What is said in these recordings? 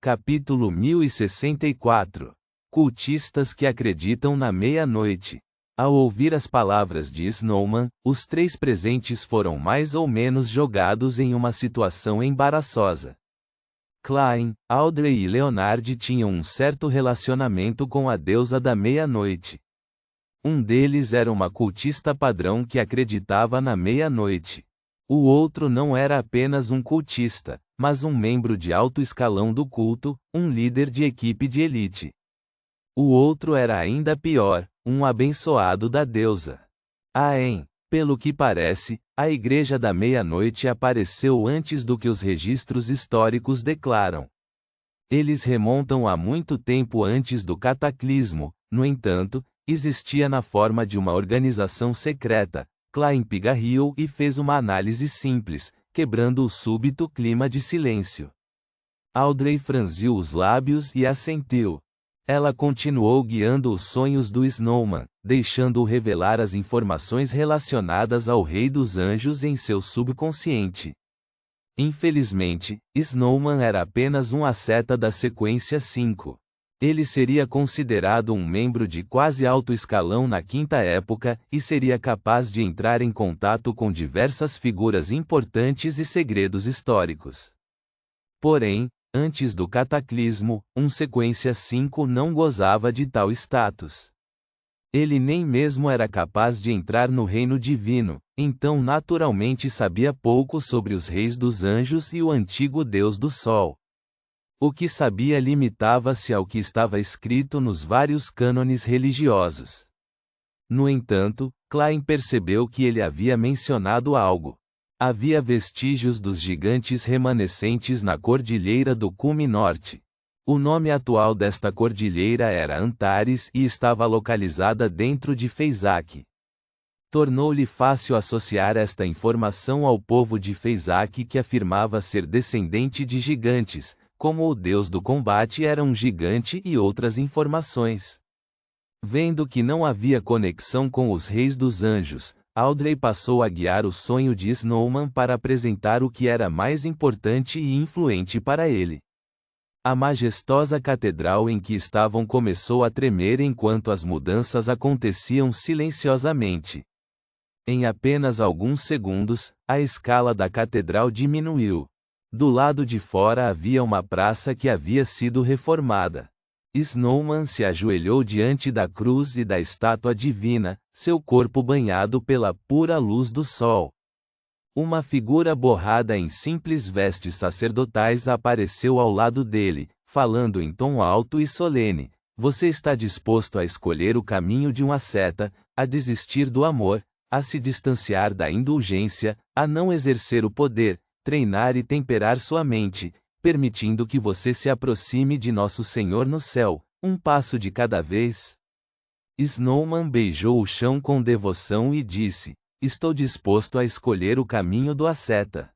Capítulo 1064. Cultistas que acreditam na meia-noite. Ao ouvir as palavras de Snowman, os três presentes foram mais ou menos jogados em uma situação embaraçosa. Klein, Audrey e Leonard tinham um certo relacionamento com a deusa da meia-noite. Um deles era uma cultista padrão que acreditava na meia-noite. O outro não era apenas um cultista, mas um membro de alto escalão do culto, um líder de equipe de elite. O outro era ainda pior, um abençoado da deusa. Pelo que parece, a Igreja da Meia-Noite apareceu antes do que os registros históricos declaram. Eles remontam a muito tempo antes do cataclismo, no entanto, existia na forma de uma organização secreta. Klein pigarreou e fez uma análise simples, quebrando o súbito clima de silêncio. Audrey franziu os lábios e assentiu. Ela continuou guiando os sonhos do Snowman, deixando-o revelar as informações relacionadas ao Rei dos Anjos em seu subconsciente. Infelizmente, Snowman era apenas um asceta da sequência 5. Ele seria considerado um membro de quase alto escalão na Quinta Época, e seria capaz de entrar em contato com diversas figuras importantes e segredos históricos. Porém, antes do cataclismo, um sequência 5 não gozava de tal status. Ele nem mesmo era capaz de entrar no reino divino, então naturalmente sabia pouco sobre os reis dos anjos e o antigo deus do sol. O que sabia limitava-se ao que estava escrito nos vários cânones religiosos. No entanto, Klein percebeu que ele havia mencionado algo. Havia vestígios dos gigantes remanescentes na cordilheira do cume norte. O nome atual desta cordilheira era Antares e estava localizada dentro de Fezak. Tornou-lhe fácil associar esta informação ao povo de Fezak, que afirmava ser descendente de gigantes, como o deus do combate era um gigante e outras informações. Vendo que não havia conexão com os reis dos anjos, Audrey passou a guiar o sonho de Snowman para apresentar o que era mais importante e influente para ele. A majestosa catedral em que estavam começou a tremer enquanto as mudanças aconteciam silenciosamente. Em apenas alguns segundos, a escala da catedral diminuiu. Do lado de fora havia uma praça que havia sido reformada. Snowman se ajoelhou diante da cruz e da estátua divina, seu corpo banhado pela pura luz do sol. Uma figura borrada em simples vestes sacerdotais apareceu ao lado dele, falando em tom alto e solene: "Você está disposto a escolher o caminho de um asceta, a desistir do amor, a se distanciar da indulgência, a não exercer o poder, treinar e temperar sua mente, permitindo que você se aproxime de nosso Senhor no céu, um passo de cada vez?" Snowman beijou o chão com devoção e disse: "Estou disposto a escolher o caminho do asceta.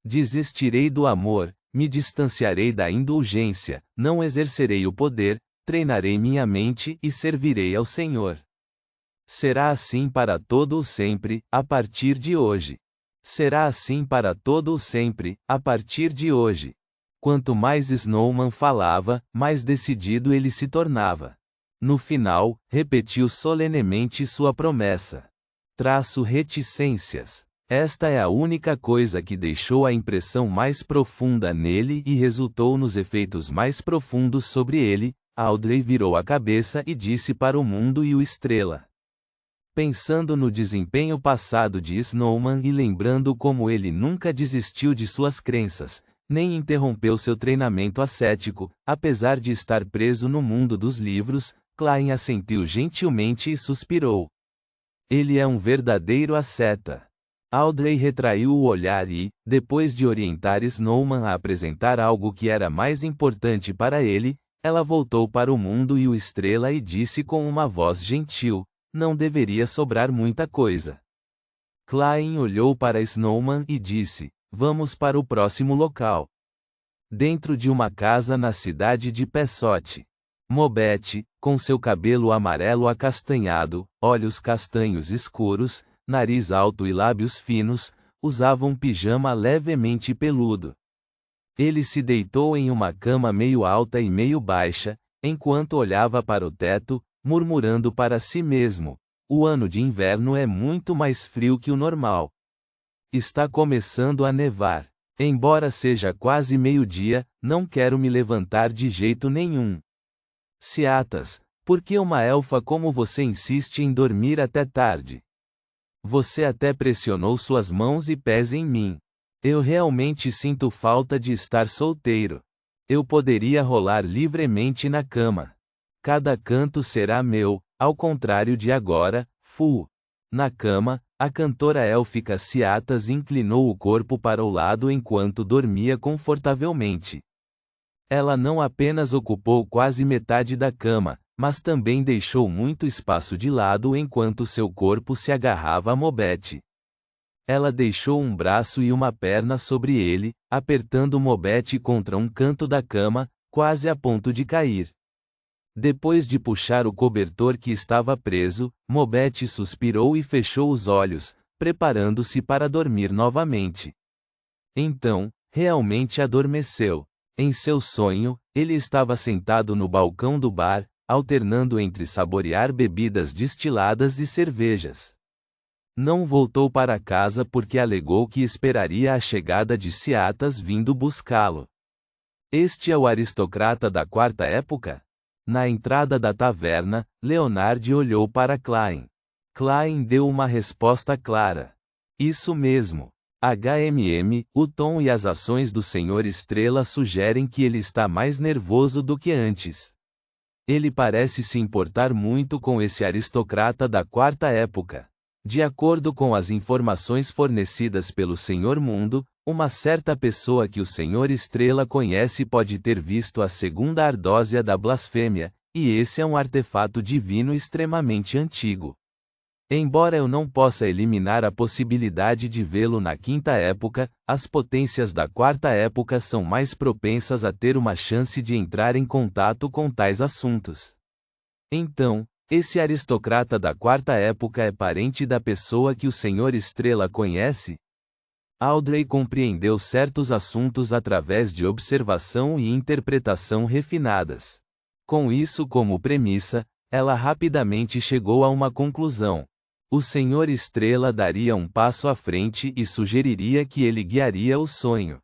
Desistirei do amor, me distanciarei da indulgência, não exercerei o poder, treinarei minha mente e servirei ao Senhor. Será assim para todo o sempre, a partir de hoje. Será assim para todo o sempre, a partir de hoje." Quanto mais Snowman falava, mais decidido ele se tornava. No final, repetiu solenemente sua promessa. Reticências. Esta é a única coisa que deixou a impressão mais profunda nele e resultou nos efeitos mais profundos sobre ele. Audrey virou a cabeça e disse para o mundo e o Estrela. Pensando no desempenho passado de Snowman e lembrando como ele nunca desistiu de suas crenças, nem interrompeu seu treinamento ascético, apesar de estar preso no mundo dos livros, Klein assentiu gentilmente e suspirou. Ele é um verdadeiro asceta. Audrey retraiu o olhar e, depois de orientar Snowman a apresentar algo que era mais importante para ele, ela voltou para o mundo e o Estrela e disse com uma voz gentil: "Não deveria sobrar muita coisa." Klein olhou para Snowman e disse: "Vamos para o próximo local." Dentro de uma casa na cidade de Pessote. Mobete, com seu cabelo amarelo acastanhado, olhos castanhos escuros, nariz alto e lábios finos, usava um pijama levemente peludo. Ele se deitou em uma cama meio alta e meio baixa, enquanto olhava para o teto, murmurando para si mesmo: o ano de inverno é muito mais frio que o normal. Está começando a nevar. Embora seja quase meio-dia, não quero me levantar de jeito nenhum. Ciatas, por que uma elfa como você insiste em dormir até tarde? Você até pressionou suas mãos e pés em mim. Eu realmente sinto falta de estar solteiro. Eu poderia rolar livremente na cama. Cada canto será meu, ao contrário de agora, Fu. Na cama, a cantora élfica Ciatas inclinou o corpo para o lado enquanto dormia confortavelmente. Ela não apenas ocupou quase metade da cama, mas também deixou muito espaço de lado enquanto seu corpo se agarrava a Mobete. Ela deixou um braço e uma perna sobre ele, apertando Mobete contra um canto da cama, quase a ponto de cair. Depois de puxar o cobertor que estava preso, Mobete suspirou e fechou os olhos, preparando-se para dormir novamente. Então, realmente adormeceu. Em seu sonho, ele estava sentado no balcão do bar, alternando entre saborear bebidas destiladas e cervejas. Não voltou para casa porque alegou que esperaria a chegada de Ciatas vindo buscá-lo. Este é o aristocrata da quarta época? Na entrada da taverna, Leonard olhou para Klein. Klein deu uma resposta clara. Isso mesmo. O tom e as ações do Senhor Estrela sugerem que ele está mais nervoso do que antes. Ele parece se importar muito com esse aristocrata da quarta época. De acordo com as informações fornecidas pelo Senhor Mundo, uma certa pessoa que o Senhor Estrela conhece pode ter visto a segunda ardósia da blasfêmia, e esse é um artefato divino extremamente antigo. Embora eu não possa eliminar a possibilidade de vê-lo na quinta época, as potências da quarta época são mais propensas a ter uma chance de entrar em contato com tais assuntos. Então, esse aristocrata da quarta época é parente da pessoa que o Senhor Estrela conhece? Audrey compreendeu certos assuntos através de observação e interpretação refinadas. Com isso como premissa, ela rapidamente chegou a uma conclusão. O Senhor Estrela daria um passo à frente e sugeriria que ele guiaria o sonho.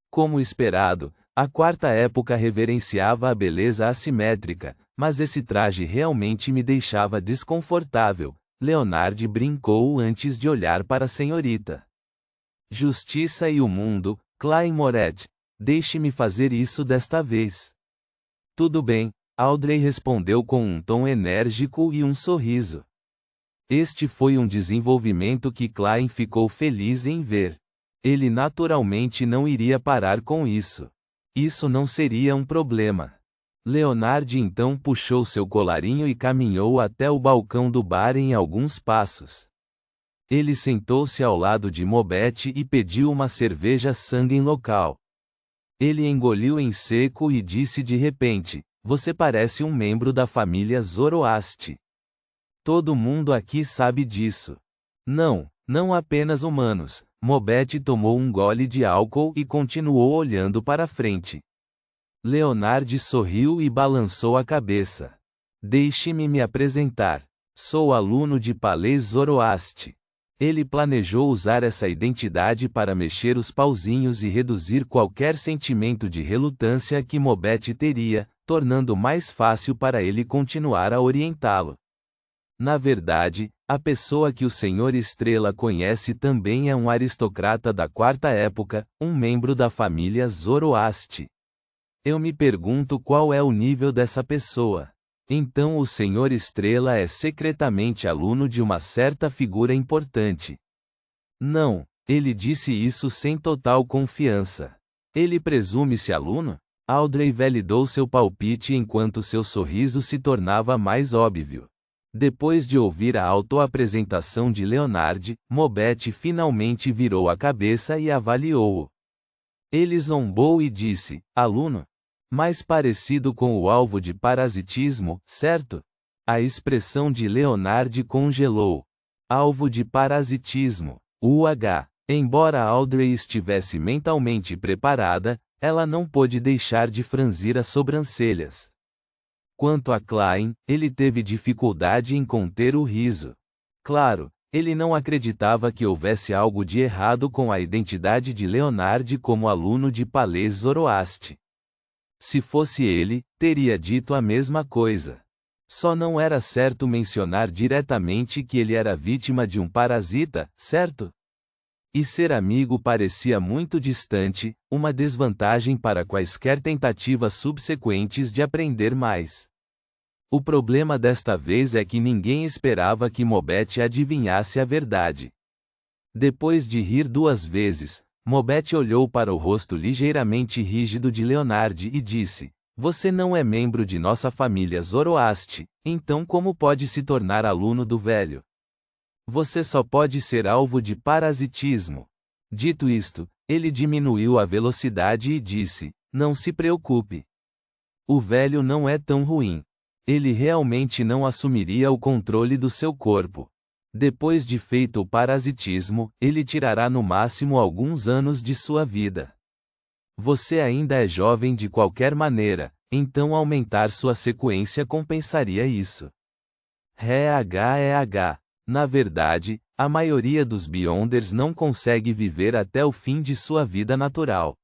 Como esperado, a quarta época reverenciava a beleza assimétrica, mas esse traje realmente me deixava desconfortável. Leonard brincou antes de olhar para a senhorita. Justiça e o mundo, Klein Moret. Deixe-me fazer isso desta vez. Tudo bem, Audrey respondeu com um tom enérgico e um sorriso. Este foi um desenvolvimento que Klein ficou feliz em ver. Ele naturalmente não iria parar com isso. Isso não seria um problema. Leonard então puxou seu colarinho e caminhou até o balcão do bar em alguns passos. Ele sentou-se ao lado de Mobete e pediu uma cerveja sangue local. Ele engoliu em seco e disse de repente: "Você parece um membro da família Zoroaster. Todo mundo aqui sabe disso." Não, não apenas humanos. Mobete tomou um gole de álcool e continuou olhando para frente. Leonard sorriu e balançou a cabeça. Deixe-me me apresentar. Sou aluno de Palais Zoroaster. Ele planejou usar essa identidade para mexer os pauzinhos e reduzir qualquer sentimento de relutância que Mobete teria, tornando mais fácil para ele continuar a orientá-lo. Na verdade, a pessoa que o Senhor Estrela conhece também é um aristocrata da quarta época, um membro da família Zoroaster. Eu me pergunto qual é o nível dessa pessoa. Então o Senhor Estrela é secretamente aluno de uma certa figura importante. Não, ele disse isso sem total confiança. Ele presume-se aluno? Audrey validou seu palpite enquanto seu sorriso se tornava mais óbvio. Depois de ouvir a autoapresentação de Leonard, Mobete finalmente virou a cabeça e avaliou-o. Ele zombou e disse: "Aluno? Mais parecido com o alvo de parasitismo, certo?" A expressão de Leonard congelou. Alvo de parasitismo. UH. Embora Audrey estivesse mentalmente preparada, Ela não pôde deixar de franzir as sobrancelhas. Quanto a Klein, ele teve dificuldade em conter o riso. Claro, ele não acreditava que houvesse algo de errado com a identidade de Leonard como aluno de Palais Zoroastre. Se fosse ele, teria dito a mesma coisa. Só não era certo mencionar diretamente que ele era vítima de um parasita, certo? E ser amigo parecia muito distante, uma desvantagem para quaisquer tentativas subsequentes de aprender mais. O problema desta vez é que ninguém esperava que Mobete adivinhasse a verdade. Depois de rir 2 vezes, Mobete olhou para o rosto ligeiramente rígido de Leonard e disse: "Você não é membro de nossa família Zoroastre, então como pode se tornar aluno do velho? Você só pode ser alvo de parasitismo." Dito isto, ele diminuiu a velocidade e disse: "Não se preocupe. O velho não é tão ruim. Ele realmente não assumiria o controle do seu corpo. Depois de feito o parasitismo, ele tirará no máximo alguns anos de sua vida. Você ainda é jovem de qualquer maneira, então aumentar sua sequência compensaria isso." Reh. Na verdade, a maioria dos Beyonders não consegue viver até o fim de sua vida natural.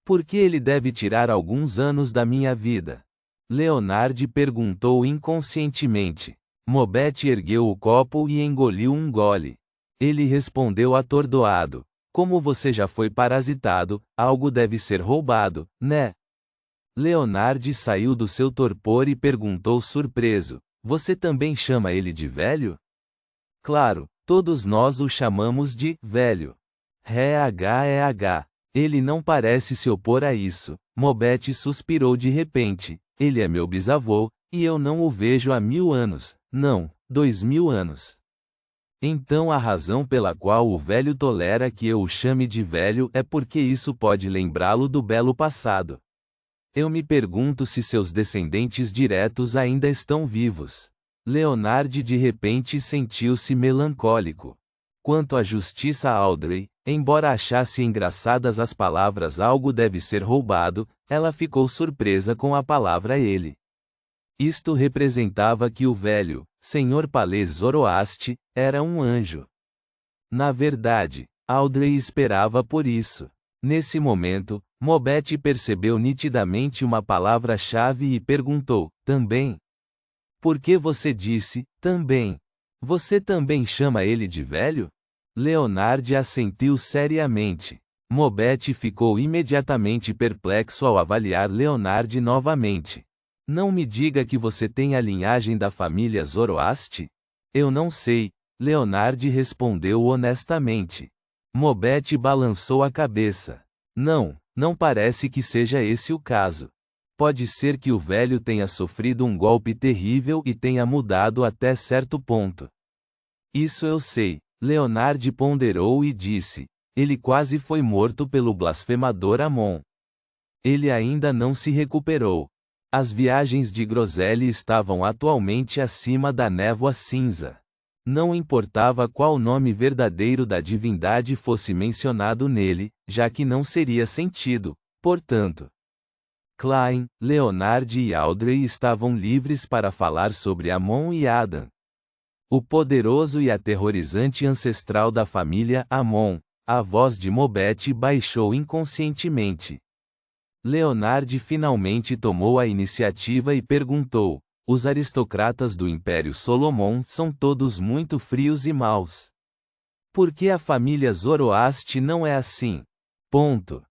Por que ele deve tirar alguns anos da minha vida? Leonard perguntou inconscientemente. Mobete ergueu o copo e engoliu um gole. Ele respondeu atordoado: "Como você já foi parasitado, algo deve ser roubado, né?" Leonard saiu do seu torpor e perguntou surpreso: "Você também chama ele de velho?" "Claro, todos nós o chamamos de velho." Reh. Ele não parece se opor a isso. Mobete suspirou de repente. "Ele é meu bisavô, e eu não o vejo há 1000 anos, não, 2000 anos. Então a razão pela qual o velho tolera que eu o chame de velho é porque isso pode lembrá-lo do belo passado. Eu me pergunto se seus descendentes diretos ainda estão vivos." Leonard de repente sentiu-se melancólico. Quanto à Justiça Audrey, embora achasse engraçadas as palavras "algo deve ser roubado", ela ficou surpresa com a palavra "ele". Isto representava que o velho, Sr. Palais Zoroastre, era um anjo. Na verdade, Audrey esperava por isso. Nesse momento, Mobete percebeu nitidamente uma palavra-chave e perguntou: "Também? Por que você disse, também? Você também chama ele de velho?" Leonard assentiu seriamente. Mobete ficou imediatamente perplexo ao avaliar Leonard novamente. "Não me diga que você tem a linhagem da família Zoroastre?" "Eu não sei", Leonard respondeu honestamente. Mobete balançou a cabeça. Não parece que seja esse o caso. Pode ser que o velho tenha sofrido um golpe terrível e tenha mudado até certo ponto." "Isso eu sei", Leonard ponderou e disse. "Ele quase foi morto pelo blasfemador Amon. Ele ainda não se recuperou." As viagens de Groselha estavam atualmente acima da névoa cinza. Não importava qual nome verdadeiro da divindade fosse mencionado nele, já que não seria sentido, portanto. Klein, Leonard e Audrey estavam livres para falar sobre Amon e Adam. O poderoso e aterrorizante ancestral da família Amon. A voz de Mobete baixou inconscientemente. Leonard finalmente tomou a iniciativa e perguntou: "Os aristocratas do Império Solomon são todos muito frios e maus. Por que a família Zoroastre não é assim?" Ponto.